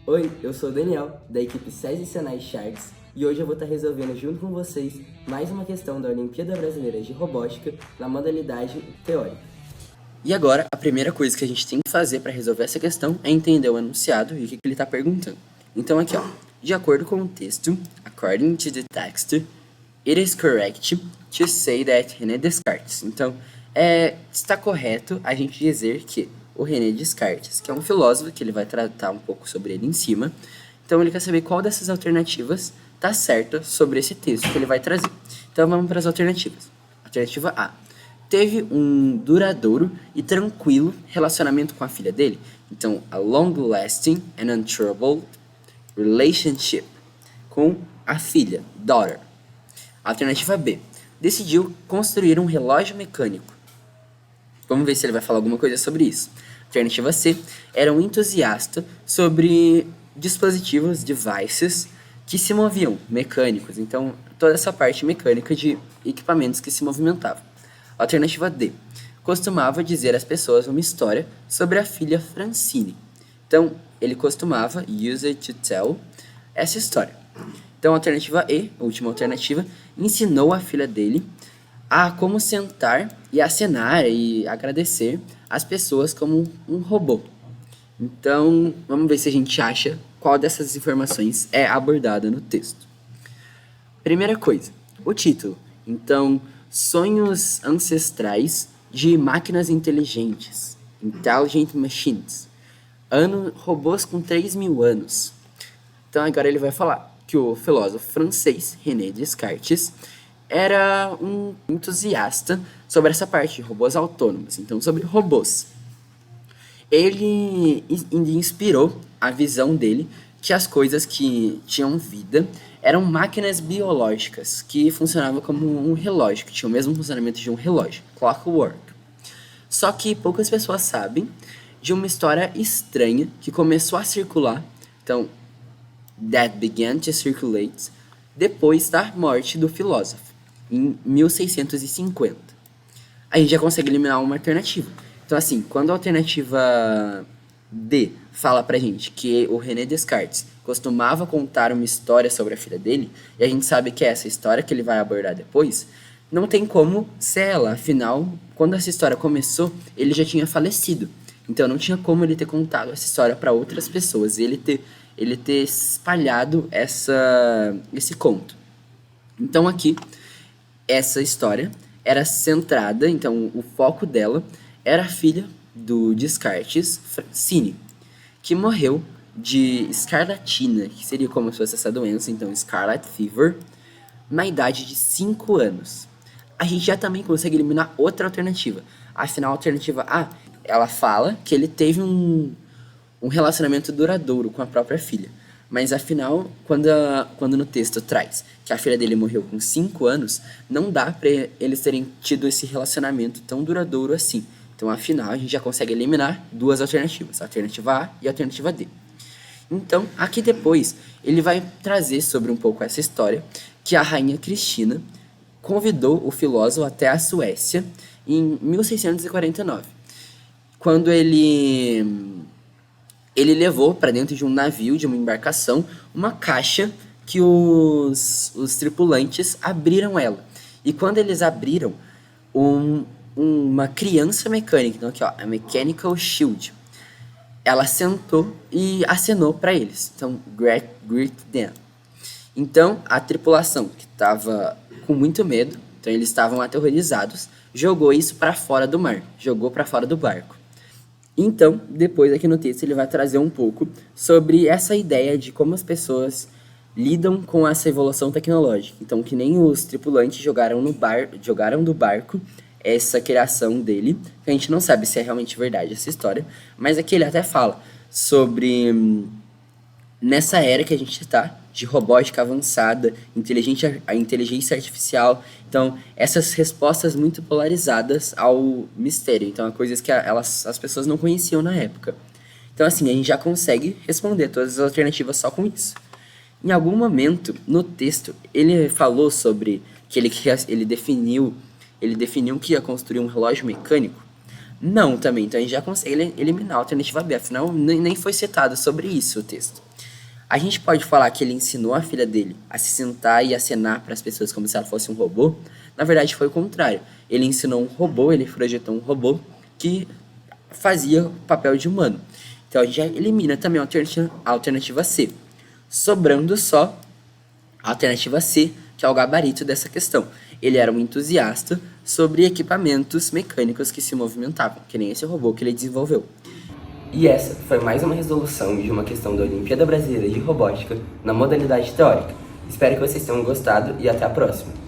Oi, eu sou o Daniel, da equipe SESI Senai Sharks, e hoje eu vou estar resolvendo junto com vocês mais uma questão da Olimpíada Brasileira de Robótica na modalidade teórica. E agora, a primeira coisa que a gente tem que fazer para resolver essa questão é entender o enunciado e o que ele está perguntando. Então aqui, de acordo com o texto, according to the text, it is correct to say that René Descartes. Então, está correto a gente dizer que o René Descartes, que é um filósofo, que ele vai tratar um pouco sobre ele em cima, então ele quer saber qual dessas alternativas está certa sobre esse texto que ele vai trazer. Então vamos para as alternativas. Alternativa A. Teve um duradouro e tranquilo relacionamento com a filha dele. Então, a long-lasting and untroubled relationship com a filha, daughter. Alternativa B. Decidiu construir um relógio mecânico. Vamos ver se ele vai falar alguma coisa sobre isso. Alternativa C. Era um entusiasta sobre dispositivos, devices, que se moviam, mecânicos. Então, toda essa parte mecânica de equipamentos que se movimentavam. Alternativa D. Costumava dizer às pessoas uma história sobre a filha Francine. Então, ele costumava, use to tell, essa história. Então, alternativa E, última alternativa, ensinou a filha dele a como sentar e acenar e agradecer as pessoas como um robô. Então, vamos ver se a gente acha qual dessas informações é abordada no texto. Primeira coisa, o título. Então, sonhos ancestrais de máquinas inteligentes, Intelligent Machines, robôs com 3.000 anos. Então agora ele vai falar que o filósofo francês René Descartes era um entusiasta sobre essa parte de robôs autônomos, então sobre robôs. Ele inspirou a visão dele que as coisas que tinham vida eram máquinas biológicas que funcionavam como um relógio, que tinham o mesmo funcionamento de um relógio, clockwork. Só que poucas pessoas sabem de uma história estranha que começou a circular, então, that began to circulate, depois da morte do filósofo, em 1650. A gente já consegue eliminar uma alternativa. Então, assim, quando a alternativa D fala pra gente que o René Descartes costumava contar uma história sobre a filha dele, e a gente sabe que é essa história que ele vai abordar depois, não tem como ser ela. Afinal, quando essa história começou, ele já tinha falecido. Então não tinha como ele ter contado essa história para outras pessoas, e ele ter espalhado esse conto. Então aqui, essa história era centrada, então o foco dela era a filha do Descartes, Francine, que morreu de escarlatina, que seria como se fosse essa doença, então Scarlet Fever, na idade de 5 anos. A gente já também consegue eliminar outra alternativa. Afinal, a alternativa A, ela fala que ele teve um relacionamento duradouro com a própria filha. Mas afinal, quando no texto traz que a filha dele morreu com 5 anos, não dá para eles terem tido esse relacionamento tão duradouro assim. Então, afinal, a gente já consegue eliminar duas alternativas, a alternativa A e a alternativa D. Então, aqui depois, ele vai trazer sobre um pouco essa história que a rainha Cristina convidou o filósofo até a Suécia em 1649, quando ele levou para dentro de um navio, de uma embarcação, uma caixa que os tripulantes abriram ela. E quando eles abriram, uma criança mecânica, então aqui ó, a Mechanical Shield, ela sentou e acenou para eles. Então, greet them. Então, a tripulação, que estava com muito medo, então eles estavam aterrorizados, jogou isso para fora do mar, jogou para fora do barco. Então, depois aqui no texto ele vai trazer um pouco sobre essa ideia de como as pessoas lidam com essa evolução tecnológica. Então, que nem os tripulantes jogaram do barco essa criação dele, que a gente não sabe se é realmente verdade essa história, mas aqui ele até fala sobre nessa era que a gente está, de robótica avançada, a inteligência artificial, então essas respostas muito polarizadas ao mistério, então a coisas que as pessoas não conheciam na época. Então assim, a gente já consegue responder todas as alternativas só com isso. Em algum momento no texto ele falou sobre que ele definiu que ia construir um relógio mecânico. Não, também. Então a gente já consegue eliminar a alternativa B. Afinal, nem foi citado sobre isso o texto. A gente pode falar que ele ensinou a filha dele a se sentar e acenar para as pessoas como se ela fosse um robô? Na verdade, foi o contrário. Ele ensinou um robô, ele projetou um robô que fazia o papel de humano. Então a gente já elimina também a alternativa C, sobrando só a alternativa C, que é o gabarito dessa questão. Ele era um entusiasta sobre equipamentos mecânicos que se movimentavam, que nem esse robô que ele desenvolveu. E essa foi mais uma resolução de uma questão da Olimpíada Brasileira de Robótica na modalidade teórica. Espero que vocês tenham gostado e até a próxima!